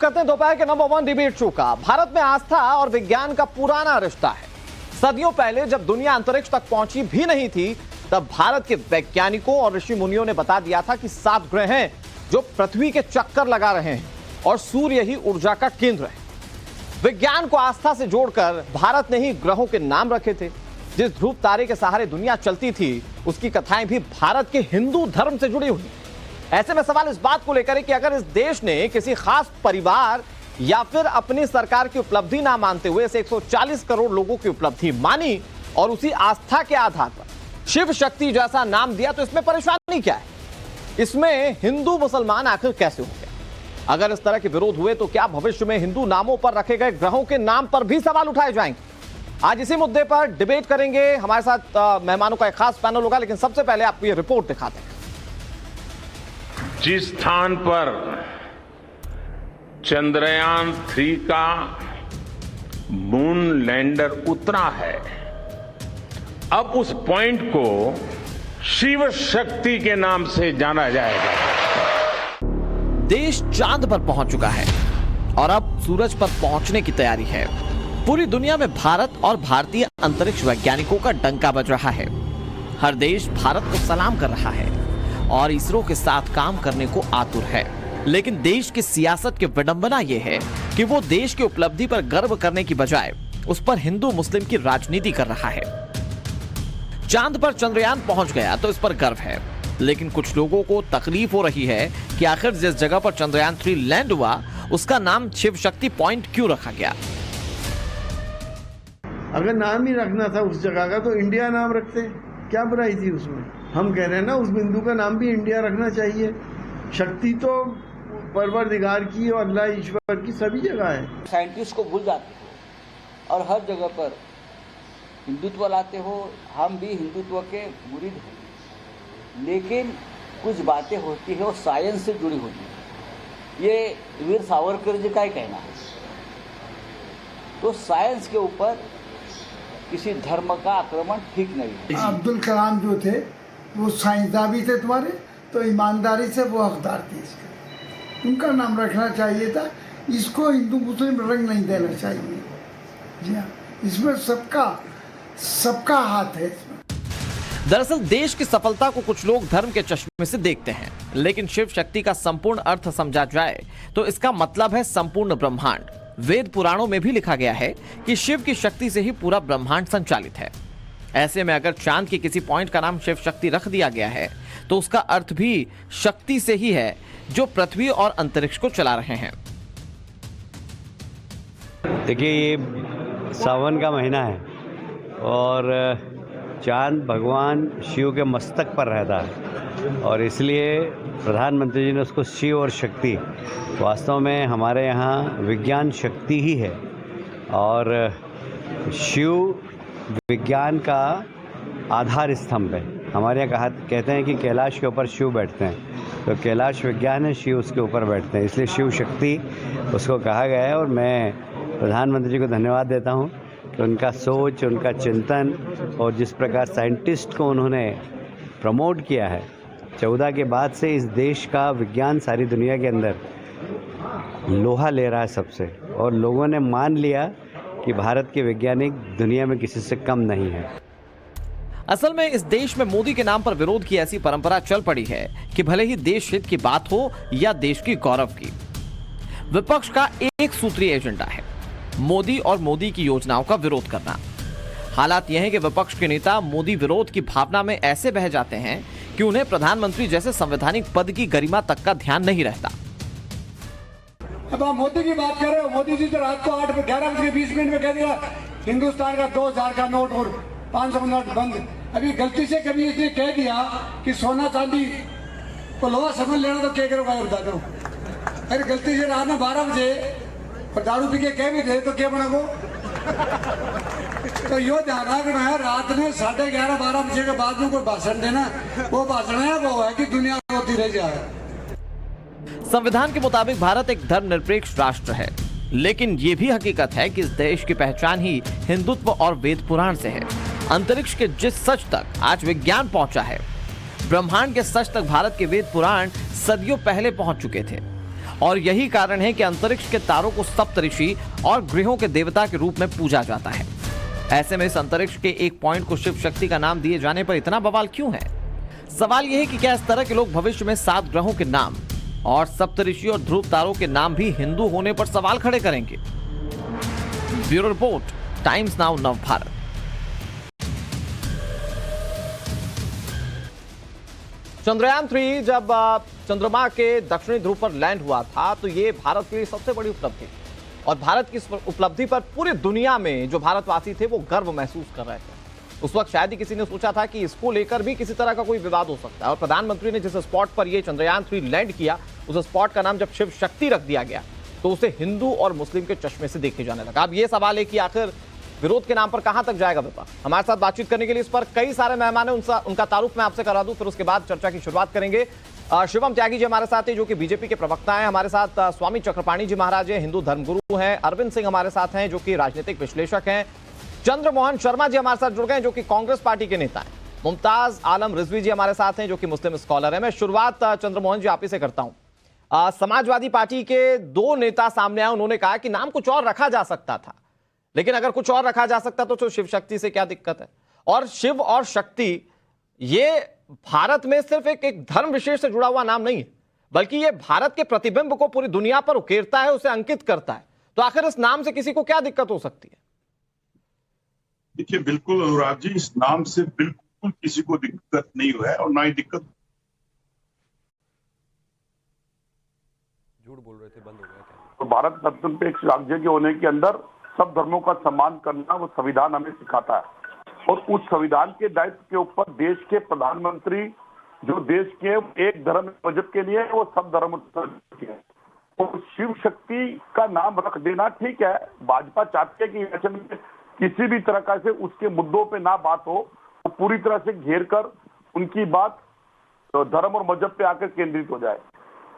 करते हैं दोपहर के नंबर 1 डिबेट शो का। भारत में आस्था और विज्ञान का पुराना रिश्ता है। सदियों पहले जब दुनिया अंतरिक्ष तक पहुंची भी नहीं थी, तब भारत के वैज्ञानिकों और ऋषि मुनियों ने बता दिया था कि 7 ग्रह हैं जो पृथ्वी के चक्कर लगा रहे हैं और सूर्य ही ऊर्जा का केंद्र है। विज्ञान को आस्था से जोड़कर भारत ने ही ग्रहों के नाम रखे थे। जिस ध्रुव तारे के सहारे दुनिया चलती थी, उसकी कथाएं भी भारत के हिंदू धर्म से जुड़ी हुई। ऐसे में सवाल इस बात को लेकर है कि अगर इस देश ने किसी खास परिवार या फिर अपनी सरकार की उपलब्धि ना मानते हुए इसे 140 करोड़ लोगों की उपलब्धि मानी और उसी आस्था के आधार पर शिव शक्ति जैसा नाम दिया, तो इसमें परेशानी क्या है? इसमें हिंदू मुसलमान आखिर कैसे हो गया? अगर इस तरह के विरोध हुए तो क्या भविष्य में हिंदू नामों पर रखे गए ग्रहों के नाम पर भी सवाल उठाए जाएंगे? आज इसी मुद्दे पर डिबेट करेंगे। हमारे साथ मेहमानों का एक खास पैनल होगा, लेकिन सबसे पहले आपको ये रिपोर्ट दिखाते हैं। जिस स्थान पर चंद्रयान 3 का मून लैंडर उतरा है, अब उस पॉइंट को शिव शक्ति के नाम से जाना जाएगा। देश चांद पर पहुंच चुका है और अब सूरज पर पहुंचने की तैयारी है। पूरी दुनिया में भारत और भारतीय अंतरिक्ष वैज्ञानिकों का डंका बज रहा है। हर देश भारत को सलाम कर रहा है और इसरो के साथ काम करने को आतुर है। लेकिन देश की सियासत की विडंबना यह है कि वो देश की उपलब्धि पर गर्व करने की बजाय उस पर हिंदू मुस्लिम की राजनीति कर रहा है। चांद पर चंद्रयान पहुंच गया तो इस पर गर्व है, लेकिन कुछ लोगों को तकलीफ हो रही है कि आखिर जिस जगह पर चंद्रयान 3 लैंड हुआ उसका नाम शिव शक्ति पॉइंट क्यों रखा गया? अगर नाम ही रखना था उस जगह का तो इंडिया नाम रखते, क्या बुराई थी उसमें? हम कह रहे हैं ना, उस बिंदु का नाम भी इंडिया रखना चाहिए। शक्ति तो परवरदिगार की और अल्लाह ईश्वर की सभी जगह है। साइंटिस्ट को भूल जाते हो और हर जगह पर हिंदुत्व लाते हो। हम भी हिंदुत्व के मुरीद हैं, लेकिन कुछ बातें होती है वो साइंस से जुड़ी होती है। ये वीर सावरकर जी का ही कहना है। तो साइंस के ऊपर किसी धर्म का आक्रमण ठीक नहीं है। अब्दुल कलाम जो थे वो साइंसदान भी थे तुम्हारे, तो ईमानदारी से वो हकदार थे इसके। उनका नाम रखना चाहिए था। इसको हिंदू मुस्लिम रंग नहीं देना चाहिए। जी हाँ, इसमें सबका हाथ है इसमें। दरअसल देश की सफलता को कुछ लोग धर्म के चश्मे से देखते हैं, लेकिन शिव शक्ति का संपूर्ण अर्थ समझा जाए तो इसका मतलब है संपूर्ण ब्रह्मांड। वेद पुराणों में भी लिखा गया है कि शिव की शक्ति से ही पूरा ब्रह्मांड संचालित है। ऐसे में अगर चांद के किसी पॉइंट का नाम शिव शक्ति रख दिया गया है तो उसका अर्थ भी शक्ति से ही है जो पृथ्वी और अंतरिक्ष को चला रहे हैं। देखिए, ये सावन का महीना है और चांद भगवान शिव के मस्तक पर रहता है और इसलिए प्रधानमंत्री जी ने उसको शिव और शक्ति, वास्तव में हमारे यहाँ विज्ञान शक्ति ही है और शिव विज्ञान का आधार स्तंभ है। हमारे यहाँ कहते हैं कि कैलाश के ऊपर शिव बैठते हैं, तो कैलाश विज्ञान है, शिव उसके ऊपर बैठते हैं, इसलिए शिव शक्ति उसको कहा गया है। और मैं प्रधानमंत्री जी को धन्यवाद देता हूँ कि उनका सोच, उनका चिंतन और जिस प्रकार साइंटिस्ट को उन्होंने प्रमोट किया है। 14 के बाद से इस देश का विज्ञान सारी दुनिया के अंदर लोहा ले रहा है सबसे, और लोगों ने मान लिया कि भारत के वैज्ञानिक दुनिया में किसी से कम नहीं है। असल में इस देश में मोदी के नाम पर विरोध की ऐसी परंपरा चल पड़ी है कि भले ही देश हित की बात हो या देश की गौरव की, विपक्ष का एक सूत्रीय एजेंडा है मोदी और मोदी की योजनाओं का विरोध करना। हालात यह है कि विपक्ष के नेता मोदी विरोध की भावना में ऐसे बह जाते हैं कि उन्हें प्रधानमंत्री जैसे संवैधानिक पद की गरिमा तक का ध्यान नहीं रहता। अब आप मोदी की बात कर रहे हो। मोदी जी तो रात को 11:20 में कह दिया हिंदुस्तान का 2000 का नोट और 500 नोट बंद। अभी गलती से कभी इसने कह दिया कि सोना चांदी को लोहा समझ लेना, तो क्या करोगे बता दो। अरे गलती से रात में 12 बजे और दारू पी के कह भी दे तो क्या बनेगो? तो यो ध्यान रखना है, रात में 11:30-12 बजे के बाद में कोई भाषण देना, वो भाषण है वो है कि दुनिया होती रह जाए। संविधान के मुताबिक भारत एक धर्मनिरपेक्ष राष्ट्र है, लेकिन ये भी हकीकत है कि इस देश की पहचान ही हिंदुत्व और वेद पुराण से है। अंतरिक्ष के जिस सच तक आज विज्ञान पहुंचा है, ब्रह्मांड के सच तक भारत के वेद पुराण सदियों पहले पहुंच चुके थे और यही कारण है कि अंतरिक्ष के तारों को सप्तऋषि और ग्रहों के देवता के रूप में पूजा जाता है। ऐसे में इस अंतरिक्ष के एक पॉइंट को शिव शक्ति का नाम दिए जाने पर इतना बवाल क्यों है? सवाल यह है कि क्या इस तरह के लोग भविष्य में 7 ग्रहों के नाम और सप्तऋषि और ध्रुव तारों के नाम भी हिंदू होने पर सवाल खड़े करेंगे? Bureau report, times now Navbharat. Chandrayaan 3 जब चंद्रमा के दक्षिणी ध्रुव पर लैंड हुआ था तो यह भारत के लिए सबसे बड़ी उपलब्धि थी और भारत की इस उपलब्धि पर पूरी दुनिया में जो भारतवासी थे वो गर्व महसूस कर रहे थे। उस वक्त शायद ही किसी ने सोचा था कि इसको लेकर भी किसी तरह का कोई विवाद हो सकता है। और प्रधानमंत्री ने जिस स्पॉट पर यह चंद्रयान 3 लैंड किया उस स्पॉट का नाम जब शिव शक्ति रख दिया गया तो उसे हिंदू और मुस्लिम के चश्मे से देखे जाने लगा। अब यह सवाल है कि आखिर विरोध के नाम पर कहां तक जाएगा विपक्ष? हमारे साथ बातचीत करने के लिए इस पर कई सारे मेहमान हैं, उनका तारुफ मैं आपसे करा दूं, फिर उसके बाद चर्चा की शुरुआत करेंगे। शिवम त्यागी जी हमारे साथ हैं जो कि बीजेपी के प्रवक्ता हैं। हमारे साथ स्वामी चक्रपाणी जी महाराज हैं, हिंदू धर्मगुरु हैं। अरविंद सिंह हमारे साथ हैं जो कि राजनीतिक विश्लेषक हैं। चंद्रमोहन शर्मा जी हमारे साथ जुड़ गए जो कि कांग्रेस पार्टी के नेता हैं। मुमताज आलम रिजवी जी हमारे साथ हैं जो कि मुस्लिम स्कॉलर हैं। मैं शुरुआत चंद्रमोहन जी आप ही से करता हूं। समाजवादी पार्टी के 2 नेता सामने आए, उन्होंने कहा कि नाम कुछ और रखा जा सकता था, लेकिन अगर कुछ और रखा जा सकता तो शिव शक्ति से क्या दिक्कत है? और शिव और शक्ति ये भारत में सिर्फ एक धर्म विशेष से जुड़ा हुआ नाम नहीं है, बल्कि ये भारत के प्रतिबिंब को पूरी दुनिया पर उकेरता है, उसे अंकित करता है। तो आखिर इस नाम से किसी को क्या दिक्कत हो सकती है? देखिए, बिल्कुल अनुराग जी, इस नाम से बिल्कुल किसी को दिक्कत नहीं हुआ है और ना ही दिक्कत। झूठ बोल रहे थे, बंद हो गया क्या? तो भारत निरपेक्ष राज्य के होने के अंदर सब धर्मों का सम्मान करना वो संविधान हमें सिखाता है और उस संविधान के दायित्व के ऊपर देश के प्रधानमंत्री जो देश के एक धर्म मजहब के लिए वो सब धर्म है। और शिव शक्ति का नाम रख देना ठीक है, भाजपा चाहती है कि इलेक्शन में किसी भी तरह का से उसके मुद्दों पे ना बात हो, वो पूरी तरह से घेर कर उनकी बात धर्म और मजहब पे आकर केंद्रित हो जाए।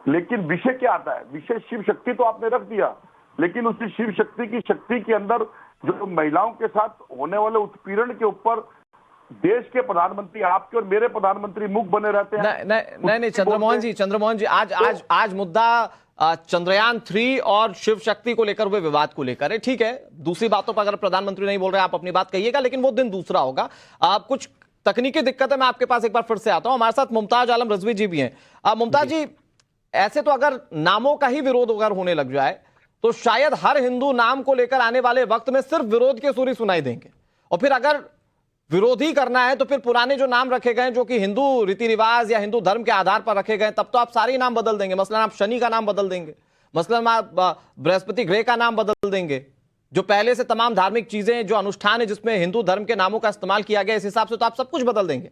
लेकिन विषय क्या आता है? विषय शिव शक्ति तो आपने रख दिया, लेकिन उसी शिव शक्ति की शक्ति के अंदर जो महिलाओं के साथ होने वाले उत्पीड़न के ऊपर देश के प्रधानमंत्री, आपके और मेरे प्रधानमंत्री मुख बने रहते हैं। नहीं चंद्रमोहन जी आज मुद्दा चंद्रयान 3 और शिव शक्ति को लेकर हुए विवाद को लेकर है। ठीक है, दूसरी बातों पर अगर प्रधानमंत्री नहीं बोल रहे आप अपनी बात कहिएगा, लेकिन वो दिन दूसरा होगा। आप कुछ तकनीकी दिक्कत है, मैं आपके पास एक बार फिर से आता हूं। हमारे साथ मुमताज आलम रिजवी जी भी हैं। मुमताज जी, ऐसे तो अगर नामों का ही विरोध अगर होने लग जाए तो शायद हर हिंदू नाम को लेकर आने वाले वक्त में सिर्फ विरोध के सुर ही सुनाई देंगे, और फिर अगर विरोध ही करना है तो फिर पुराने जो नाम रखे गए जो कि हिंदू रीति रिवाज या हिंदू धर्म के आधार पर रखे गए, तब तो आप सारे नाम बदल देंगे। मसलन आप शनि का नाम बदल देंगे, मसलन आप बृहस्पति ग्रह का नाम बदल देंगे। जो पहले से तमाम धार्मिक चीजें जो अनुष्ठान है जिसमें हिंदू धर्म के नामों का इस्तेमाल किया गया, इस हिसाब से तो आप सब कुछ बदल देंगे।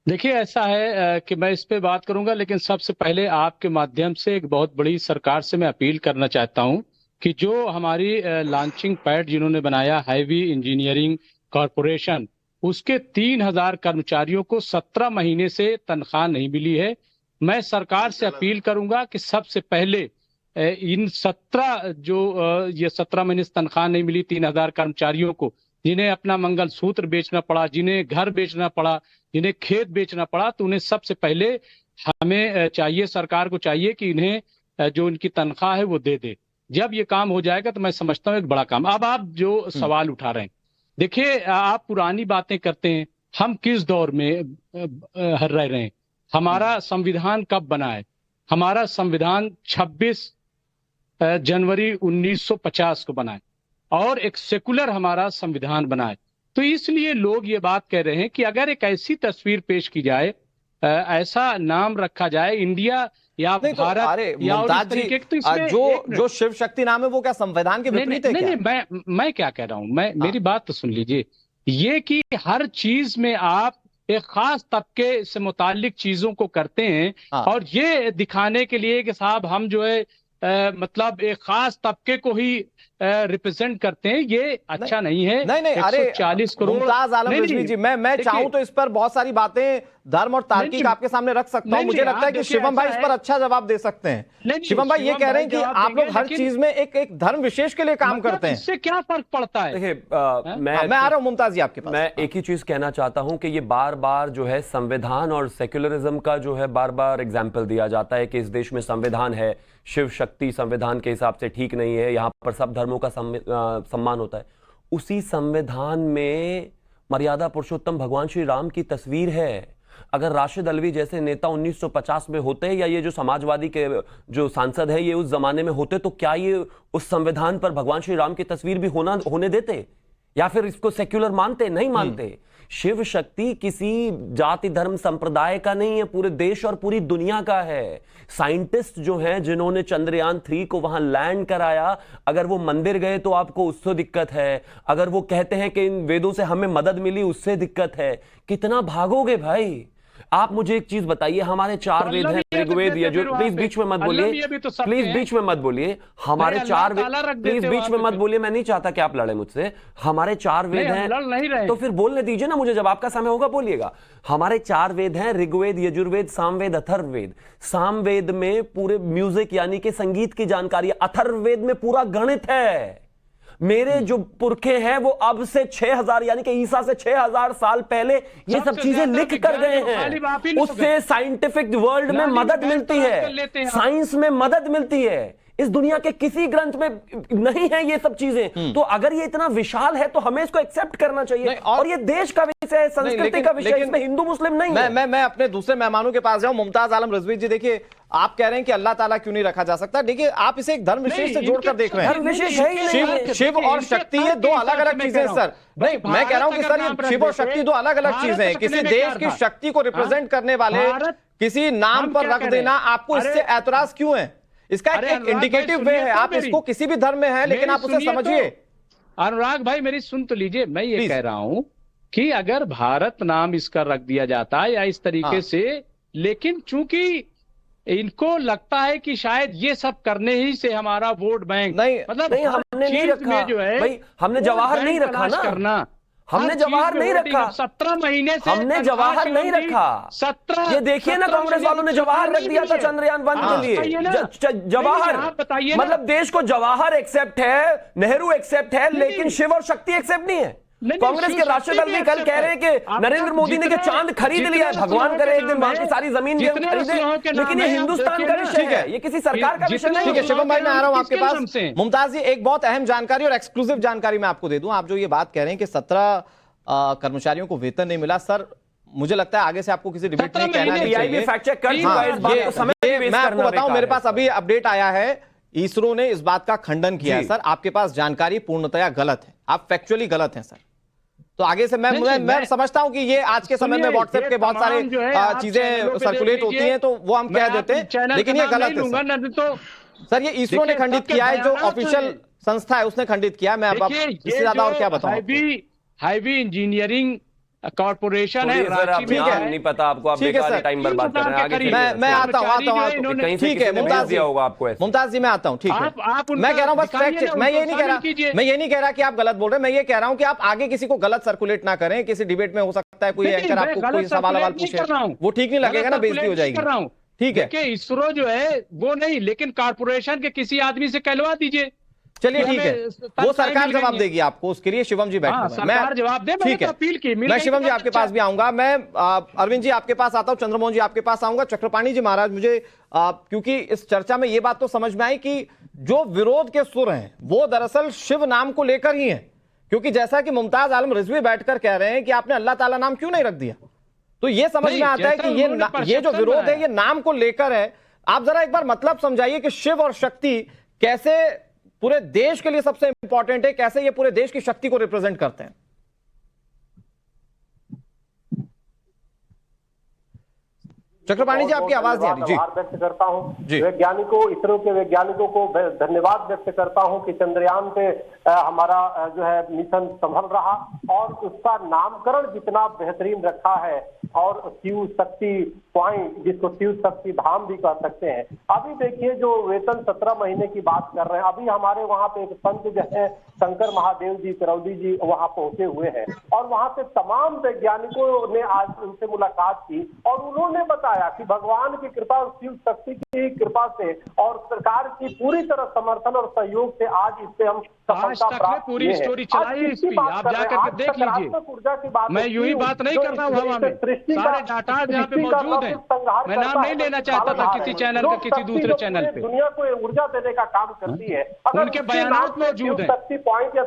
देखिए, ऐसा है कि मैं इस पे बात करूंगा, लेकिन सबसे पहले आपके माध्यम से एक बहुत बड़ी सरकार से मैं अपील करना चाहता हूं कि जो हमारी लॉन्चिंग पैड जिन्होंने बनाया हैवी इंजीनियरिंग कॉरपोरेशन, उसके 3000 कर्मचारियों को 17 महीने से तनख्वाह नहीं मिली है। मैं सरकार से अपील करूंगा कि सबसे पहले इन 17 महीने से तनख्वाह नहीं मिली 3000 कर्मचारियों को, जिन्हें अपना मंगलसूत्र बेचना पड़ा, जिन्हें घर बेचना पड़ा, जिन्हें खेत बेचना पड़ा, तो उन्हें सबसे पहले हमें चाहिए, सरकार को चाहिए कि इन्हें जो इनकी तनख्वाह है वो दे दे। जब ये काम हो जाएगा तो मैं समझता हूँ एक बड़ा काम। अब आप जो सवाल उठा रहे हैं, देखिए, आप पुरानी बातें करते हैं, हम किस दौर में रह रहे हैं? हमारा संविधान कब बना है? हमारा संविधान 26 जनवरी 1950 को बना है और एक सेकुलर हमारा संविधान बना है। तो इसलिए लोग ये बात कह रहे हैं कि अगर एक ऐसी तस्वीर पेश की जाए, ऐसा नाम रखा जाए इंडिया या भारत या और इस तरीके के, तो इसमें जो शिव शक्ति नाम है वो क्या संविधान के विपरीत है? नहीं, मैं क्या कह रहा हूं, मेरी बात तो सुन लीजिए। ये कि हर चीज में आप एक खास तबके से मुताल्लिक चीजों को करते हैं और ये दिखाने के लिए कि साहब हम जो है मतलब एक खास तबके को ही रिप्रेजेंट करते हैं, ये अच्छा नहीं है। नहीं, अरे 140 करोड़। मुमताज आलम रिजवी जी, मैं चाहूं तो इस पर बहुत सारी बातें धर्म और तार्किक नहीं, आपके सामने रख सकता हूं। नहीं, मुझे लगता है आप कि देखिए, शिवम भाई ऐसा इस पर है- अच्छा जवाब दे सकते हैं। नहीं, शिवम भाई ये शिवम कह रहे हैं भाई कि जवाब आप लोग देंगे, हर लेकिन- चीज में एक धर्म विशेष के लिए काम मतलब करते हैं। इससे क्या फर्क पड़ता है? देखिए मैं आ रहा हूं मुमताज जी आपके पास। मैं एक ही चीज कहना चाहता हूं कि ये बार बार जो है संविधान और सेक्युलरिज्म का जो है बार बार एग्जाम्पल दिया जाता है कि इस देश में संविधान है, शिव शक्ति संविधान के हिसाब से ठीक नहीं है, यहां पर सब धर्मों का सम्मान होता है। उसी संविधान में मर्यादा पुरुषोत्तम भगवान श्री राम की तस्वीर है। अगर राशिद अल्वी जैसे नेता 1950 में होते या ये जो समाजवादी के जो सांसद है ये उस जमाने में होते तो क्या ये उस संविधान पर भगवान श्री राम की तस्वीर भी होने देते या फिर इसको सेक्युलर मानते? नहीं मानते। शिव शक्ति किसी जाति धर्म संप्रदाय का नहीं है, पूरे देश और पूरी दुनिया का है। साइंटिस्ट जो हैं जिन्होंने चंद्रयान 3 को वहां लैंड कराया, अगर वो मंदिर गए तो आपको उससे दिक्कत है, अगर वो कहते हैं कि इन वेदों से हमें मदद मिली उससे दिक्कत है, कितना भागोगे भाई? आप मुझे एक चीज बताइए, हमारे 4 वेद हैं, ऋग्वेद, यजुर्वेद। प्लीज बीच में मत बोलिए, प्लीज बीच में मत बोलिए। हमारे 4 वेद, प्लीज बीच में मत बोलिए, मैं नहीं चाहता कि आप लड़े मुझसे। हमारे 4 वेद हैं तो फिर बोलने दीजिए ना मुझे, जब आपका समय होगा बोलिएगा। हमारे 4 वेद हैं, ऋग्वेद, यजुर्वेद, सामवेद, अथर्ववेद। सामवेद में पूरे म्यूजिक यानी कि संगीत की जानकारी है, अथर्ववेद में पूरा गणित है। मेरे जो पुरखे हैं वो अब से 6000 यानी कि ईसा से 6000 साल पहले ये सब चीजें लिख कर गए हैं। उससे साइंटिफिक वर्ल्ड में मदद मिलती है, साइंस में मदद मिलती है। इस दुनिया के किसी ग्रंथ में नहीं है ये सब चीजें। तो अगर ये इतना विशाल है तो हमें इसको एक्सेप्ट करना चाहिए। और ये देश का विषय है, संस्कृति का विषय, इसमें हिंदू मुस्लिम नहीं है। मैं अपने दूसरे मेहमानों के पास जाऊं। मुमताज आलम रिजवी जी, देखिए आप कह रहे हैं कि अल्लाह ताला क्यों नहीं रखा जा सकता। देखिए आप इसे एक धर्म विशेष से जोड़कर देख रहे हैं। धर्म विशेष है ही नहीं। शिव और शक्ति ये 2 अलग अलग चीजें हैं सर। नहीं, मैं कह रहा हूं कि सर ये शिव और शक्ति 2 अलग अलग चीजें हैं। किसी देश की शक्ति को रिप्रेजेंट करने वाले किसी नाम पर रख देना, आपको इससे ऐतराज क्यों है? इसका एक इंडिकेटिव वे है। आप इसको किसी भी धर्म में है लेकिन आप उसे समझिए। अनुराग भाई मेरी सुन तो लीजिए, मैं ये कह रहा हूं कि अगर भारत नाम इसका रख दिया जाता है या इस तरीके से, लेकिन चूंकि इनको लगता है कि शायद ये सब करने ही से हमारा वोट बैंक नहीं, मतलब नहीं हमने नहीं रखा जो है भाई, हमने जवाहर नहीं रखा ना करना, हमने जवाहर नहीं रखा। 17 महीने से हमने जवाहर नहीं रखा। 17 ये देखिए ना, कांग्रेस वालों ने जवाहर रख दिया था चंद्रयान 1 के लिए। जवाहर मतलब देश को जवाहर एक्सेप्ट है, नेहरू एक्सेप्ट है, लेकिन शिव और शक्ति एक्सेप्ट नहीं है। कांग्रेस के राशिद अल्वी कल कह रहे हैं कि नरेंद्र मोदी ने चांद खरीद लिया है, भगवान करे एक दिन वहां की सारी जमीन भी हम खरीदे, लेकिन ये हिंदुस्तान का विषय है, ये किसी सरकार का विषय नहीं है। शिवम भाई मैं आ रहा हूं आपके पास। मुमताज जी एक बहुत अहम जानकारी और एक्सक्लूसिव जानकारी मैं आपको दे दूं। आप जो ये बात कह रहे हैं कि 17 कर्मचारियों को वेतन नहीं मिला, सर मुझे लगता है आगे से आपको किसी डिबेट में कहना नहीं चाहिए। फैक्ट चेक कर चुका है इस बात को, समय मैं आपको बताऊं, मेरे पास अभी अपडेट आया है, इसरो ने इस बात का खंडन किया है। सर आपके पास जानकारी पूर्णतया गलत है, आप फैक्चुअली गलत हैं सर। तो आगे से मैं समझता हूं कि ये आज के समय में व्हाट्सएप के बहुत सारे चीजें सर्कुलेट होती हैं तो वो हम कह देते हैं, लेकिन ये गलत है सर। ये इसरो ने खंडित किया है, जो ऑफिशियल संस्था है उसने खंडित किया है। मैं अब इससे ज्यादा और क्या बताऊं। हैवी इंजीनियरिंग कॉर्पोरेशन है, ठीक है, नहीं पता आपको, आप बेकार टाइम बर्बाद कर रहे हैं। मैं आता हूं कहीं से ठीक है मुमताज दिया होगा आपको। मुमताज जी मैं आता हूं, ठीक है। मैं कह रहा हूं बस फैक्ट, मैं ये नहीं कह रहा कि आप गलत बोल रहे हैं। मैं ये कह रहा हूं कि आप आगे किसी को गलत सर्कुलेट ना करें। किसी डिबेट में हो सकता है कोई एंकर आपको कोई सवाल पूछे, वो ठीक नहीं लगेगा ना, बेइज्जती हो जाएगी। ठीक है, इसरो जो है वो नहीं, लेकिन कॉर्पोरेशन के किसी आदमी से कहलवा दीजिए। चलिए ठीक है, वो सरकार जवाब देगी आपको, उसके लिए शिवम जी बैठे। मैं जवाब दे, ठीक है, अपील की। मैं शिवम जी आपके पास भी आऊंगा। मैं अरविंद जी आपके पास आता हूं, चंद्रमोहन जी आपके पास आऊंगा, चक्रपाणी जी महाराज। मुझे क्योंकि इस चर्चा में ये बात तो समझ में आई कि जो विरोध के सुर हैं वो दरअसल शिव नाम को लेकर ही है। क्योंकि जैसा कि मुमताज आलम रिजवी बैठकर कह रहे हैं कि आपने अल्लाह ताला नाम क्यों नहीं रख दिया, तो ये समझ में आता है कि ये जो विरोध है ये नाम को लेकर है। आप जरा एक बार मतलब समझाइए कि शिव और शक्ति कैसे पूरे देश के लिए सबसे इंपॉर्टेंट है, कैसे ये पूरे देश की शक्ति को रिप्रेजेंट करते हैं। चक्रपाणी जी, आपकी आवाज नहीं आ रही जी। आभार व्यक्त करता हूँ जी। वैज्ञानिकों, इसरो के वैज्ञानिकों को धन्यवाद व्यक्त करता हूँ कि चंद्रयान पे हमारा जो है मिशन संभल रहा और उसका नामकरण जितना बेहतरीन रखा है और शिव शक्ति पॉइंट, जिसको शिव शक्ति धाम भी कह सकते हैं। अभी देखिए जो वेतन 17 महीने की बात कर रहे हैं, अभी हमारे वहाँ पे एक संत जो है शंकर महादेव जी करौली जी वहाँ पहुंचे हुए हैं और वहाँ पे तमाम वैज्ञानिकों ने आज उनसे मुलाकात की और उन्होंने बताया कि भगवान की कृपा और शिव शक्ति की कृपा से और सरकार की पूरी तरह समर्थन और सहयोग से आज इससे हम सफलता प्राप्त पूरी स्टोरी चलाई है इसकी, आप जाकर के देख लीजिए। ऊर्जा की बात, मैं यूं ही बात नहीं कर रहा हूँ हवा में, सारे डाटा यहाँ पे मौजूद है। मैं नाम नहीं लेना चाहता था किसी चैनल का किसी दूसरे चैनल पे। दुनिया को ऊर्जा देने का काम करती है, उनके बयानात मौजूद है,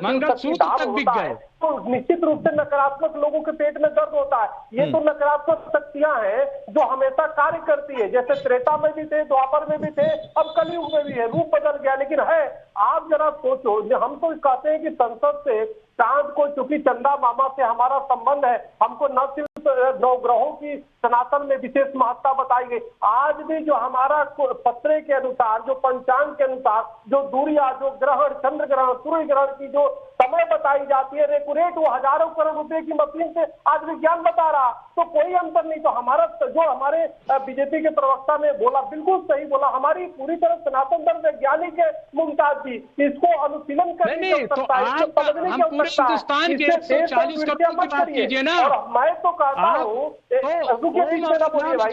मंगलसूत्र तक बिक गए। तो निश्चित रूप से नकारात्मक लोगों के पेट में दर्द होता है। ये तो नकारात्मक शक्तियां हैं जो हमेशा कार्य करती है, जैसे त्रेता में भी थे, द्वापर में भी थे, अब कलयुग में भी है। रूप बदल गया लेकिन है। आप जरा सोचो, हम तो कहते हैं कि संसद से चांद को, चूंकि चंदा मामा से हमारा संबंध है, हमको न सिर्फ नवग्रहों की सनातन में विशेष महत्ता बताई गई, आज भी जो हमारा पत्रे के अनुसार, जो पंचांग के अनुसार जो दूरिया, जो ग्रहण, चंद्र ग्रहण, सूर्य ग्रहण की जो समय बताई जाती है, रेकुरेट वो हजारों करोड़ रुपए की मशीन से आज विज्ञान बता रहा, तो कोई अंतर नहीं। तो हमारा जो हमारे बीजेपी के प्रवक्ता ने बोला बिल्कुल सही बोला, हमारी पूरी तरह सनातन धर्म वैज्ञानिक है मुमताज जी, इसको अनुशीलन करने की आवश्यकता है, इसको समझने की आवश्यकता है। हिंदुस्तान के 140 करोड़ की बात कीजिए ना। और मैं तो कहता हूँ, बीच में ना बोलिए भाई,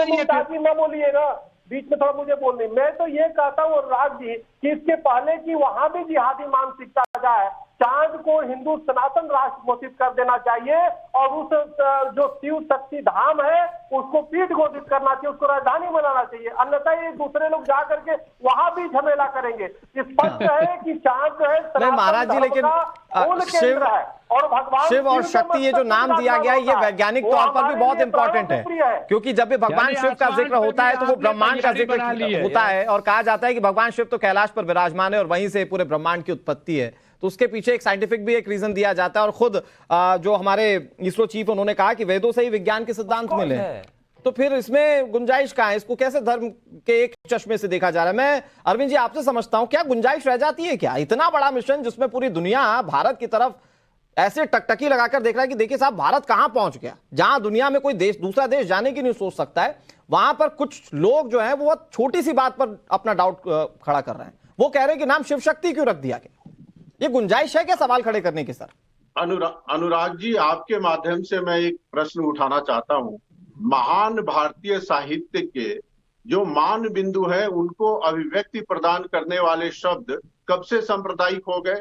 मुमताज जी ना बोलिए ना, बीच में थोड़ा मुझे बोलने। मैं तो ये कहता हूँ राज जी कि इसके पहले कि वहां भी जिहादी मानसिकता जाए, चांद को हिंदू सनातन राष्ट्र घोषित कर देना चाहिए और उस जो शिव शक्ति धाम है उसको पीठ घोषित करना चाहिए, उसको राजधानी बनाना चाहिए। अन्यथा ये दूसरे लोग जा करके वहां भी झमेला करेंगे। स्पष्ट है कि चांद जो है महाराज जी, लेकिन शिव है और भगवान शिव और शक्ति, ये जो नाम दिया गया है ये वैज्ञानिक तौर पर भी बहुत इंपॉर्टेंट है, क्योंकि जब भी भगवान शिव का जिक्र होता है तो वो ब्रह्मांड का जिक्र होता है और कहा जाता है कि भगवान शिव तो कैलाश पर विराजमान है और वहीं से पूरे ब्रह्मांड की उत्पत्ति है। तो उसके पीछे एक साइंटिफिक भी एक रीजन दिया जाता है और खुद जो हमारे इसरो चीफ उन्होंने कहा कि वेदों से ही विज्ञान के सिद्धांत मिले, तो फिर इसमें गुंजाइश कहाँ है? इसको कैसे धर्म के एक चश्मे से देखा जा रहा है? मैं अरविंद जी आपसे समझता हूं, क्या गुंजाइश रह जाती है क्या? इतना बड़ा मिशन जिसमें पूरी दुनिया भारत की तरफ ऐसे टकटकी लगाकर देख रहा है कि देखिए साहब भारत कहां पहुंच गया, जहां दुनिया में कोई देश दूसरा देश जाने की नहीं सोच सकता है, वहां पर कुछ लोग जो है वो छोटी सी बात पर अपना डाउट खड़ा कर रहे हैं। वो कह रहे हैं कि नाम शिव शक्ति क्यों रख दिया गया? ये गुंजाइश है क्या सवाल खड़े करने की? सर अनुराग जी, आपके माध्यम से मैं एक प्रश्न उठाना चाहता हूं। महान भारतीय साहित्य के जो मान बिंदु है उनको अभिव्यक्ति प्रदान करने वाले शब्द कब से सांप्रदायिक हो गए?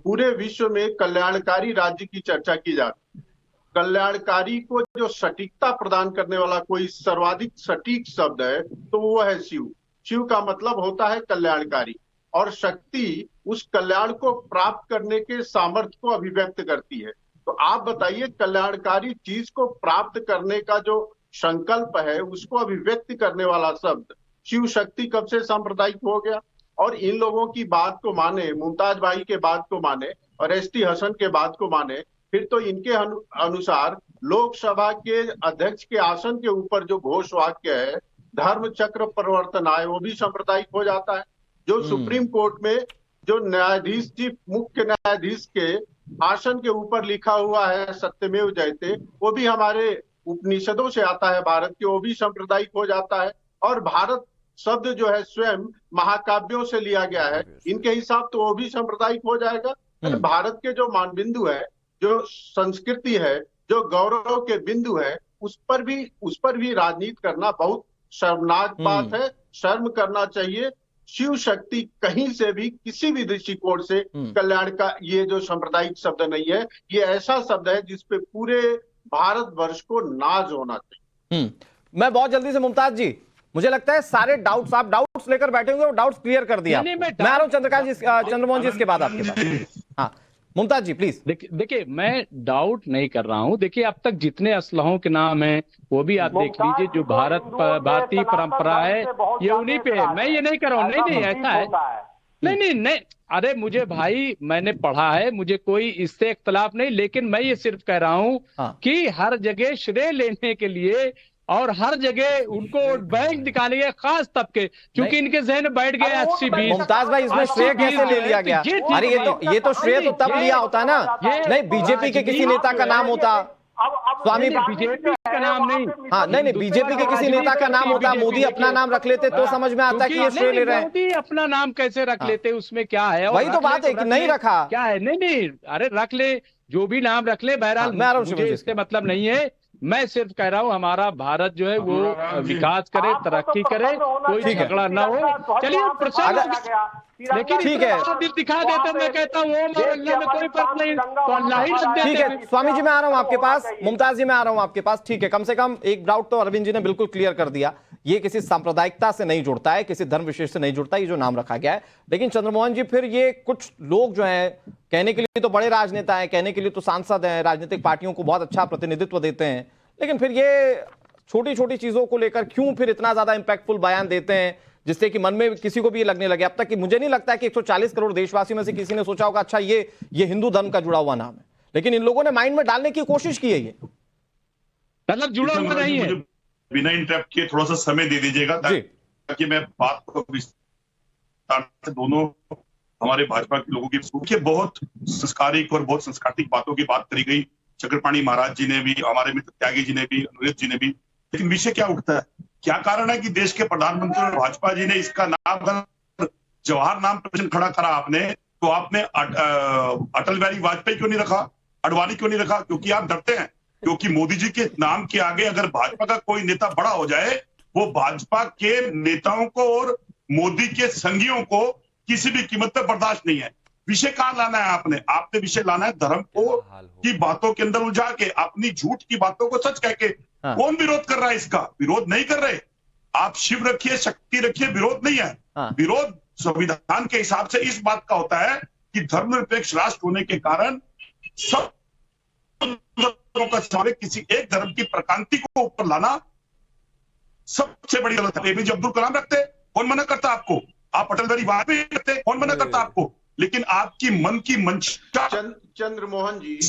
पूरे विश्व में कल्याणकारी राज्य की चर्चा की जाती है, कल्याणकारी को जो सटीकता प्रदान करने वाला कोई सर्वाधिक सटीक शब्द है तो वो है शिव। शिव का मतलब होता है कल्याणकारी और शक्ति उस कल्याण को प्राप्त करने के सामर्थ्य को अभिव्यक्त करती है। तो आप बताइए, कल्याणकारी चीज को प्राप्त करने का जो संकल्प है उसको अभिव्यक्त करने वाला शब्द शिव शक्ति कब से सांप्रदायिक हो गया? और इन लोगों की बात को माने, मुमताज भाई के बात को माने और एसटी हसन के बात को माने, फिर तो इनके अनुसार लोकसभा के अध्यक्ष के आसन के ऊपर जो घोष वाक्य है धर्म चक्र परिवर्तन आए, वो भी सांप्रदायिक हो जाता है। जो सुप्रीम कोर्ट में जो न्यायाधीश चीफ मुख्य न्यायाधीश के आसन के ऊपर लिखा हुआ है सत्यमेव जयते, वो भी हमारे उपनिषदों से आता है भारत के, वो भी सांप्रदायिक हो जाता है। और भारत शब्द जो है स्वयं महाकाव्यों से लिया गया है, इनके हिसाब तो वो भी सांप्रदायिक हो जाएगा। भारत के जो मानबिंदु है, जो संस्कृति है, जो गौरव के बिंदु है, उस पर भी राजनीति करना बहुत शर्मनाक बात है। शर्म करना चाहिए। शिव शक्ति कहीं से भी किसी भी दृष्टिकोण से कल्याण का ये जो सांप्रदायिक शब्द नहीं है, ये ऐसा शब्द है जिसपे पूरे भारतवर्ष को नाज होना चाहिए। मैं बहुत जल्दी से मुमताज जी, मुझे लगता है सारे डाउट्स आप डाउट्स लेकर बैठे होंगे, वो डाउट्स क्लियर कर दिया। मैं आ रहा हूं चंद्रकांत जी, चंद्रमोहन जी इसके बाद आपके पास। हाँ मुमताज जी प्लीज। देखिए मैं डाउट नहीं कर रहा हूं। देखिए अब तक जितने असलहों के नाम हैं वो भी आप देख लीजिए, जो भारतीय परंपरा है ये उन्हीं पे है। मैं ये नहीं कर रहा हूँ, नहीं ऐसा है, नहीं अरे मुझे भाई मैंने पढ़ा है, मुझे कोई इससे इख्तलाफ नहीं, लेकिन मैं ये सिर्फ कह रहा हूँ कि हर जगह श्रेय लेने के लिए और हर जगह उनको बैंक दिखाने के खास तबके, क्योंकि इनके जहन में बैठ गए 80-20। मुमताज भाई, इसमें श्रेय कैसे ले लिया गया? अरे ये तो श्रेय तो तब लिया होता ना, नहीं बीजेपी के किसी नेता का नाम होता, स्वामी बीजेपी का नाम नहीं, हाँ नहीं बीजेपी के किसी नेता का नाम होता, मोदी अपना नाम रख लेते तो समझ में आता कि ये श्रेय ले रहे हैं। मोदी अपना नाम कैसे रख लेते, उसमें क्या है? वही तो बात है कि नहीं रखा, क्या है? नहीं, अरे रख ले, जो भी नाम रख ले, बहरहाल मुझे इससे मतलब नहीं है। मैं सिर्फ कह रहा हूँ हमारा भारत जो है वो विकास करे, तरक्की करे, कोई झगड़ा ना हो। चलिए प्रसन्न, लेकिन ठीक है, दिल दिखा देते, मैं कहता हूँ ओम और अल्लाह में कोई फर्क नहीं, तो अल्लाह ही सब देते। ठीक है स्वामी जी, मैं आ रहा हूँ आपके पास, मुमताज जी मैं आ रहा हूँ आपके पास। ठीक है, कम से कम एक डाउट तो अरविंद जी ने बिल्कुल क्लियर कर दिया, ये किसी सांप्रदायिकता से नहीं जुड़ता है, किसी धर्म विशेष से नहीं जुड़ता, ये जो नाम रखा गया है। लेकिन चंद्रमोहन जी, फिर ये कुछ लोग जो हैं, कहने के लिए तो बड़े राजनेता हैं, कहने के लिए तो सांसद हैं, राजनीतिक पार्टियों को बहुत अच्छा प्रतिनिधित्व देते हैं, लेकिन फिर ये छोटी छोटी चीजों को लेकर क्यों फिर इतना ज्यादा इंपैक्टफुल बयान देते हैं, जिससे कि मन में किसी को भी ये लगने लगे। अब तक कि मुझे नहीं लगता है कि 140 करोड़ देशवासियों में से किसी ने सोचा होगा अच्छा ये हिंदू धर्म का जुड़ा हुआ नाम है, लेकिन इन लोगों ने माइंड में डालने की कोशिश की है। ये मतलब जुड़ा हुआ नहीं है। बिना इंटरप्ट किए थोड़ा सा समय दे दीजिएगा ताकि मैं बात को विस्तार से दोनों हमारे भाजपा के लोगों की बहुत संस्कारिक और बहुत संस्कारिक बातों की बात करी गई। चक्रपाणी महाराज जी ने भी, हमारे मित्र त्यागी जी ने भी, अनुरेश जी ने भी, लेकिन विषय क्या उठता है? क्या कारण है कि देश के प्रधानमंत्री और भाजपा जी ने इसका नाम जवाहर नाम प्रश्न खड़ा करा आपने, तो आपने अटल बिहारी वाजपेयी क्यों नहीं रखा, अडवाणी क्यों नहीं रखा? क्योंकि आप डरते हैं, क्योंकि मोदी जी के नाम के आगे अगर भाजपा का कोई नेता बड़ा हो जाए, वो भाजपा के नेताओं को और मोदी के संगियों को किसी भी कीमत पर बर्दाश्त नहीं है। विषय कहां लाना है आपने विषय लाना है धर्म को की बातों के अंदर उलझा के, अपनी झूठ की बातों को सच कह के। कौन विरोध कर रहा है इसका? विरोध नहीं कर रहे आप, शिव रखिए, शक्ति रखिए, विरोध नहीं है। विरोध संविधान के हिसाब से इस बात का होता है कि धर्मनिरपेक्ष राष्ट्र होने के कारण सब धर्मों का सारे किसी एक धर्म की प्रकांति को ऊपर लाना सबसे बड़ी गलत है। एपीजे अब्दुल कलाम रखते, कौन मना करता आपको? आप अटल बिहारी वाजपेयी रखते, कौन मना करता आपको? लेकिन आपकी मन की मंशा। चंद्रमोहन जी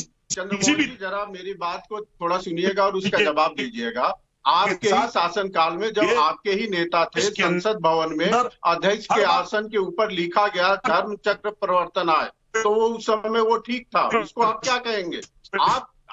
जरा मेरी बात को थोड़ा सुनिएगा और उसका जवाब दीजिएगा। आपके ही शासनकाल में जब आपके ही नेता थे, संसद भवन में अध्यक्ष के आसन के ऊपर लिखा गया धर्म चक्र प्रवर्तन आए, तो उस समय वो ठीक था, इसको आप क्या कहेंगे?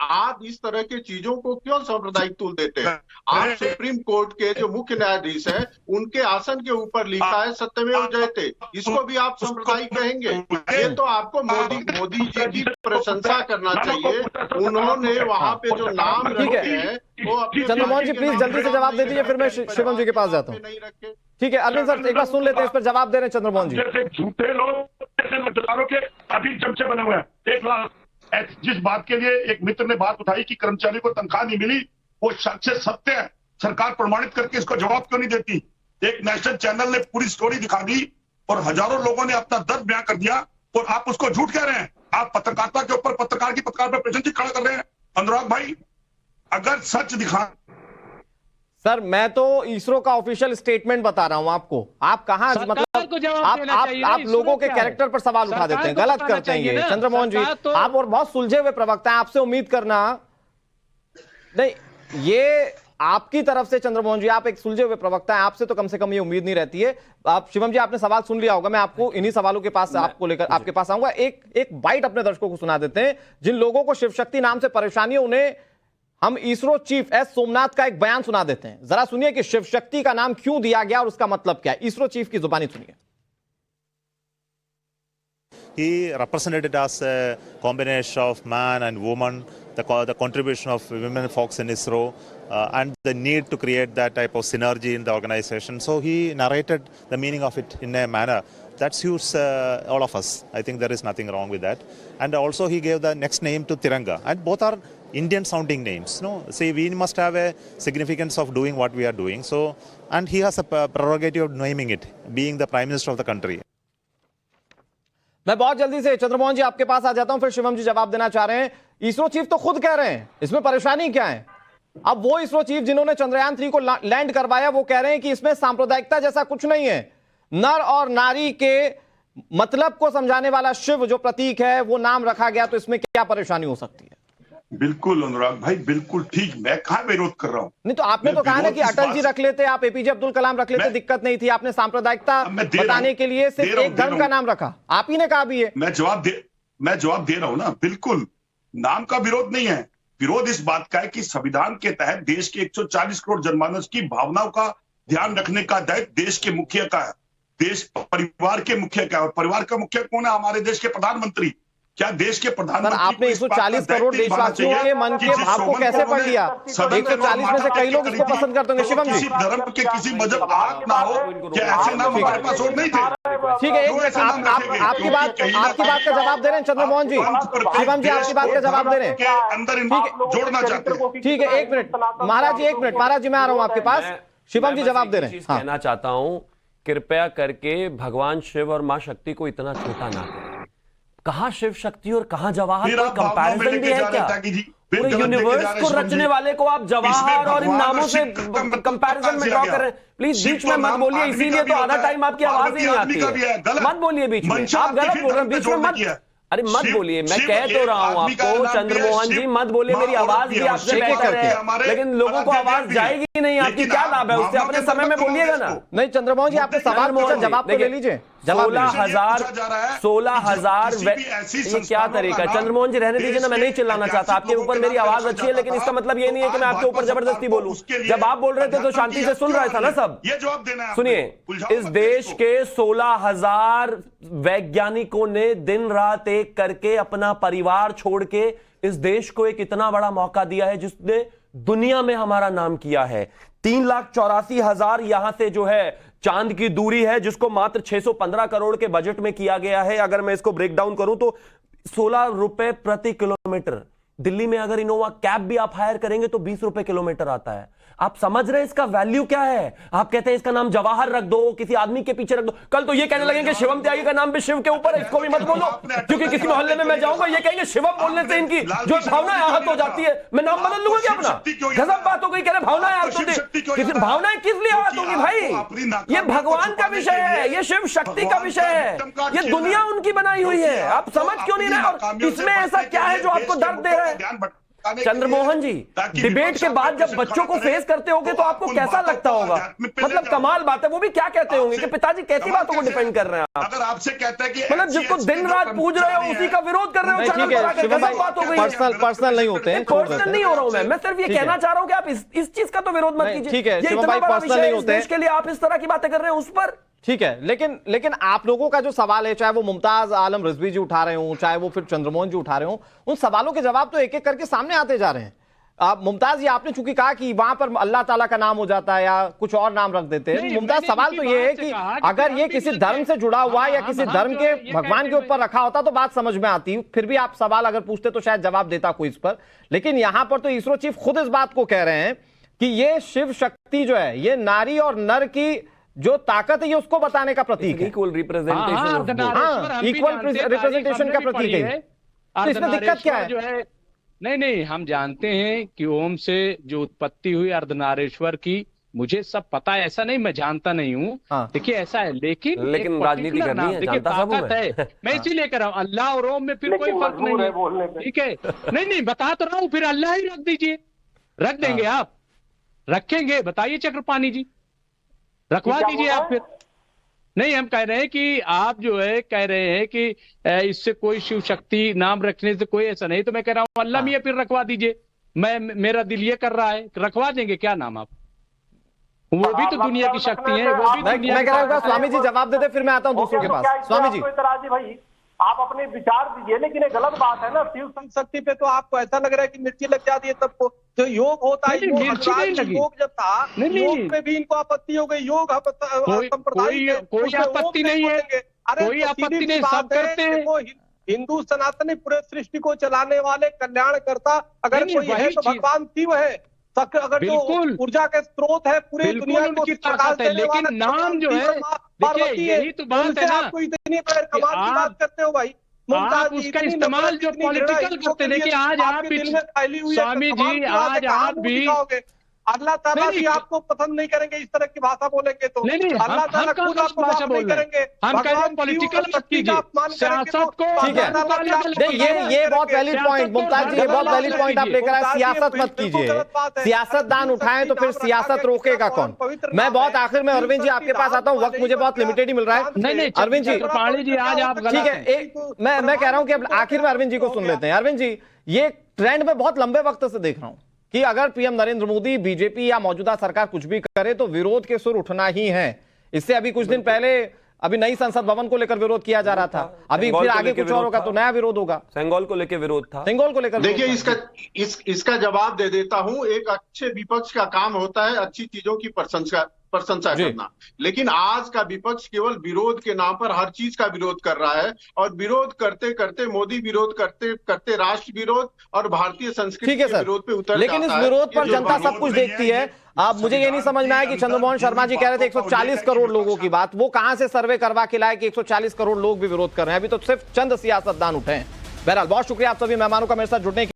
आप इस तरह की चीजों को क्यों सांप्रदायिक तुल देते हैं? आप सुप्रीम कोर्ट के जो मुख्य न्यायाधीश हैं, उनके आसन के ऊपर लिखा है सत्यमेव जयते, इसको भी आप सांप्रदायिक कहेंगे? ये तो आपको मोदी जी की प्रशंसा करना चाहिए। उन्होंने वहां पे जो नाम रखे हैं वो अपने। चंद्रमोहन जी प्लीज जल्दी से जवाब दे दीजिए, फिर मैं शिवम जी के पास जाता हूँ। ठीक है अरविंद सर, एक बार सुन लेते हैं, इस पर जवाब दे रहे हैं चंद्रमोहन जी। झूठे लोग के अभी चमचे बने हुए हैं। एक लाख जिस बात के लिए एक मित्र ने बात उठाई कि कर्मचारी को तनख्वाह नहीं मिली, वो सत्य है, सरकार प्रमाणित करके इसको जवाब क्यों नहीं देती? एक नेशनल चैनल ने पूरी स्टोरी दिखा दी और हजारों लोगों ने अपना दर्द बयां कर दिया और आप उसको झूठ कह रहे हैं। आप पत्रकारिता के ऊपर पत्रकार पर प्रश्न खड़ा कर रहे हैं। अनुराग भाई, अगर सच दिखा। सर मैं तो इसरो का ऑफिशियल स्टेटमेंट बता रहा हूं आपको, आप कहां मतलब आप लोगों के कैरेक्टर पर सवाल उठा देते हैं, गलत करते हैं ये चंद्रमोहन जी। आप और बहुत सुलझे हुए प्रवक्ता हैं, आपसे उम्मीद करना नहीं, ये आपकी तरफ से चंद्रमोहन जी, आप एक सुलझे हुए प्रवक्ता हैं, आपसे तो कम से कम ये उम्मीद नहीं रहती है। आप शिवम जी आपने सवाल सुन लिया होगा, मैं आपको इन्हीं सवालों के पास आपको लेकर आपके पास आऊंगा। एक बाइट अपने दर्शकों को सुना देते हैं। जिन लोगों को शिव शक्ति नाम से परेशानी है, उन्हें हम इसरो चीफ एस सोमनाथ का एक बयान सुना देते हैं। जरा सुनिए कि शिव शक्ति का नाम क्यों दिया गया और उसका मतलब क्या है। इसरो चीफ की जुबानी सुनिए। He represented it as a combination of man and woman, the contribution of women folks in ISRO, and the need to create that type of synergy in the organization. So he narrated the meaning of it in a manner that suits all of us. I think there is nothing wrong with that. And also he gave the next name to Tiranga, and both are Indian sounding names. No, see, we must have a significance of doing what we are doing. So, and he has a prerogative of naming it, being the Prime Minister of the country. मैं बहुत जल्दी से चंद्रमोहन जी आपके पास आ जाता हूं, फिर शिवम जी जवाब देना चाह रहे हैं। इसरो चीफ तो खुद कह रहे हैं इसमें परेशानी क्या है। अब वो इसरो चीफ जिन्होंने चंद्रयान 3 को लैंड करवाया, वो कह रहे हैं कि इसमें सांप्रदायिकता जैसा कुछ नहीं है। नर और नारी के मतलब को समझाने वाला शिव जो प्रतीक है वो नाम रखा गया, तो इसमें क्या परेशानी हो सकती है? बिल्कुल अनुराग भाई, बिल्कुल ठीक। मैं कहाँ विरोध कर रहा हूँ? नहीं तो आपने तो कहा ना कि अटल जी रख लेते, आप एपीजे अब्दुल कलाम रख लेते, दिक्कत नहीं थी। आपने सांप्रदायिकता बताने के लिए सिर्फ एक धर्म का नाम रखा, आप ही ने कहा भी है। मैं जवाब दे रहा हूँ ना। बिल्कुल नाम का विरोध नहीं है, विरोध इस बात का है कि संविधान के तहत देश के 140 करोड़ जनमानस की भावनाओं का ध्यान रखने का दायित्व देश के मुखिया का है, देश परिवार के मुखिया का है। और परिवार का मुखिया कौन है? हमारे देश के प्रधानमंत्री। क्या देश के प्रधानमंत्री आपने 140 करोड़ देशवासियों के मन के भाव को कैसे पढ़ लिया? 140 में से कई लोग इसको पसंद करते होंगे। शिवम जी, किसी धर्म के किसी मजहब आग ना हो, क्या ऐसे नाम हमारे पास और नहीं थे? ठीक है, आपकी बात का जवाब दे रहे हैं चंद्रमोहन जी। शिवम जी आपकी बात का जवाब दे रहे हैं, अंदर जोड़ना चाहते हैं। ठीक है, एक मिनट महाराज जी, एक मिनट महाराज जी, मैं आ रहा हूं आपके पास। शिवम जी जवाब दे रहे हैं। कहना चाहता हूं, कृपया करके भगवान शिव और मां शक्ति को इतना छोटा ना करें। कहां शिव शक्ति और कहां जवाहर, कोई कंपैरिजन भी है क्या? पूरे यूनिवर्स को रचने वाले को आप जवाहर और इन नामों से कंपैरिजन में ड्रॉ कर रहे हैं। प्लीज बीच में मत बोलिए, इसीलिए तो आधा टाइम आपकी आवाज ही नहीं आती है। मत बोलिए बीच में, आप गलत बोल रहे हैं बीच में, मत। अरे मत बोलिए, मैं कह तो रहा हूं आपको चंद्रमोहन जी, मत बोलिए। मेरी आवाज भी आपसे बेहतर है, लेकिन लोगों को आवाज जाएगी नहीं आपकी, क्या लाभ है उससे? अपने समय में बोलिएगा ना। नहीं चंद्रमोहन जी, आपने सवाल पूछा, जवाब तो ले लीजिए। 16,000 ये क्या तरीका? चंद्रमोहन जी रहने दीजिए ना, मैं नहीं चिल्लाना चाहता। आपके ऊपर मेरी आवाज अच्छी है, लेकिन इसका मतलब ये नहीं है कि मैं आपके ऊपर जबरदस्ती बोलूं। जब आप बोल रहे थे तो शांति से सुन रहा था ना सब। ये जवाब देना है। सुनिए, इस देश के 16,000 वैज्ञानिकों ने दिन रात एक करके अपना परिवार छोड़ के इस देश को एक इतना बड़ा मौका दिया है जिसने दुनिया में हमारा नाम किया है। 3,84,000 यहां से जो है चांद की दूरी है, जिसको मात्र 615 करोड़ के बजट में किया गया है। अगर मैं इसको ब्रेक डाउन करूं तो 16 रुपए प्रति किलोमीटर। दिल्ली में अगर इनोवा कैब भी आप हायर करेंगे तो 20 रुपए किलोमीटर आता है। आप समझ रहे हैं इसका वैल्यू क्या है? आप कहते हैं इसका नाम जवाहर रख दो, किसी आदमी के पीछे रख दो। कल तो ये कहने लगेंगे शिवम त्यागी का नाम भी शिव के ऊपर है, इसको भी मत बोलो, क्योंकि किसी मोहल्ले में मैं जाऊंगा ये कहेंगे शिवम बोलने से इनकी जो भावनाएं आहत हो जाती है। मैं नाम बदल लूंगा क्या अपना? गजब बात हो गई, कह रहे भावनाएं आहत होती, किसी भावनाएं किस लिए आहत होगी भाई? ये भगवान का विषय है, ये शिव शक्ति का विषय है, ये दुनिया उनकी बनाई हुई है। आप समझ क्यों नहीं रहे? और इसमें ऐसा क्या है जो आपको दर्द दे रहा है? चंद्रमोहन जी, डिबेट के बाद जब बच्चों को फेस करते होंगे तो आपको कैसा लगता होगा? मतलब कमाल बात है, वो भी क्या कहते होंगे कि पिताजी कैसी बातों को डिफेंड कर रहे हैं आप? अगर आपसे कहता है कि मतलब जिसको दिन रात पूज रहे हो उसी का विरोध कर रहे हो, चैनल पर आकर गजब बात हो गई। पर्सनल नहीं होते हैं, पर्सनल नहीं हो रहा हूं मैं सिर्फ ये कहना चाह रहा हूं कि आप इस चीज का तो विरोध मत कीजिए। ठीक है, शिवम भाई पर्सनल नहीं होते हैं, इसके लिए आप इस तरह की बातें कर रहे हैं उस पर। ठीक है, लेकिन आप लोगों का जो सवाल है, चाहे वो मुमताज आलम रिजवी जी उठा रहे हो, चाहे वो फिर चंद्रमोहन जी उठा रहे हो, उन सवालों के जवाब तो एक एक करके सामने आते जा रहे हैं। मुमताज जी, आपने चूंकि कहा कि वहां पर अल्लाह ताला का नाम हो जाता है या कुछ और नाम रख देते हैं। मुमताज, सवाल तो ये है कि अगर ये किसी धर्म से जुड़ा हुआ या किसी धर्म के भगवान के ऊपर रखा होता तो बात समझ में आती, फिर भी आप सवाल अगर पूछते तो शायद जवाब देता कोई इस पर। लेकिन यहां पर तो इसरो चीफ खुद इस बात को कह रहे हैं कि ये शिव शक्ति जो है ये नारी और नर की जो ताकत है ये उसको बताने का प्रतीक है। इक्वल रिप्रेजेंटेशन, इक्वल रिप्रेजेंटेशन का प्रतीक है। तो इसमें दिक्कत क्या है? नहीं, हम जानते हैं कि ओम से जो उत्पत्ति हुई अर्धनारेश्वर की, मुझे सब पता है, ऐसा नहीं मैं जानता नहीं हूँ। देखिए ऐसा है, लेकिन राजनीति करनी है, देखिए ताकत है, मैं इसीलिए कह रहा हूँ अल्लाह और ओम में फिर कोई फर्क नहीं है। ठीक है, नहीं बता तो रहा हूँ, फिर अल्लाह ही रख दीजिए, रख देंगे आप, रखेंगे? बताइए चक्रपाणी जी, रखवा दीजिए आप फिर। नहीं, हम कह रहे हैं कि आप जो है कह रहे हैं कि इससे कोई शिव शक्ति नाम रखने से कोई ऐसा नहीं, तो मैं कह रहा हूँ अल्लाह मियां फिर रखवा दीजिए। मेरा दिल ये कर रहा है, रखवा देंगे क्या नाम आप? वो भी तो दुनिया की शक्ति है, वो भी दुनिया। मैं कह रहा हूँ स्वामी जी जवाब देते, फिर मैं आता हूँ दूसरों के पास। स्वामी जी भाई आप अपने विचार दीजिए, लेकिन ये गलत बात है ना। शिव शक्ति पे तो आपको ऐसा लग रहा है कि मिर्ची लग जाती है सबको। जो योग होता है, योग जब था, योग पे भी इनको आपत्ति हो गई। योग कोई आपत्ति नहीं है, कोई आपत्ति नहीं, सब करते हैं। हिंदू सनातनी पूरे सृष्टि को चलाने वाले कल्याणकर्ता अगर कोई है तो भगवान शिव है। अगर जो ऊर्जा के स्रोत है पूरी दुनिया को ताकत है, लेकिन नाम जो है, देखिए यही तो बात है ना। आपको इतनी कमाल की बात करते हो भाई, आप उसका इस्तेमाल जो पॉलिटिकल करते हैं। देखिए आज आप भी स्वामी जी, आज आप भी अल्लाह ताला भी आपको पसंद नहीं करेंगे इस तरह की भाषा बोलेंगे तो। नहीं, अल्लाह ताला खुद आपको माफ नहीं करेंगे। हम कह रहे हैं पॉलिटिकल मत कीजिए, सियासत को ठीक है, ये बहुत वैलिड पॉइंट मुमताज जी, ये बहुत वैलिड पॉइंट आप लेकर आए, सियासत मत कीजिए। सियासतदान उठाएं तो फिर सियासत रोकेगा कौन? मैं बहुत आखिर में अरविंद जी आपके पास आता हूँ, वक्त मुझे बहुत लिमिटेड ही मिल रहा है। नहीं अरविंद जी, त्रिपाठी जी आज आप ठीक है, मैं कह रहा हूं कि अब आखिर में अरविंद जी को सुन लेते हैं। अरविंद जी, ये ट्रेंड में बहुत लंबे वक्त से देख रहा हूं कि अगर पीएम नरेंद्र मोदी, बीजेपी या मौजूदा सरकार कुछ भी करे तो विरोध के सुर उठना ही है। इससे अभी कुछ दिन पहले अभी नई संसद भवन को लेकर विरोध किया जा रहा था, अभी फिर आगे कुछ और होगा तो नया विरोध होगा। सेंगोल को लेकर विरोध था, सेंगोल को लेकर। देखिए, इसका जवाब दे देता हूं। एक अच्छे विपक्ष का काम होता है अच्छी चीजों की प्रशंसा करना, लेकिन आज का विपक्ष केवल विरोध के नाम पर हर चीज का विरोध कर रहा है, और विरोध करते करते मोदी विरोध करते करते राष्ट्र विरोध और भारतीय संस्कृति के विरोध पे उतर लेकिन इस विरोध पर जनता सब कुछ देखती है। अब मुझे ये नहीं समझ में आया कि चंद्रमोहन शर्मा जी कह रहे थे 140 करोड़ लोगों की बात, वो कहां से सर्वे करवा के लाए कि 140 करोड़ लोग भी विरोध कर रहे हैं? अभी तो सिर्फ चंद सियासतदान उठे हैं। बहरहाल बहुत शुक्रिया आप सभी मेहमानों का मेरे साथ जुड़ने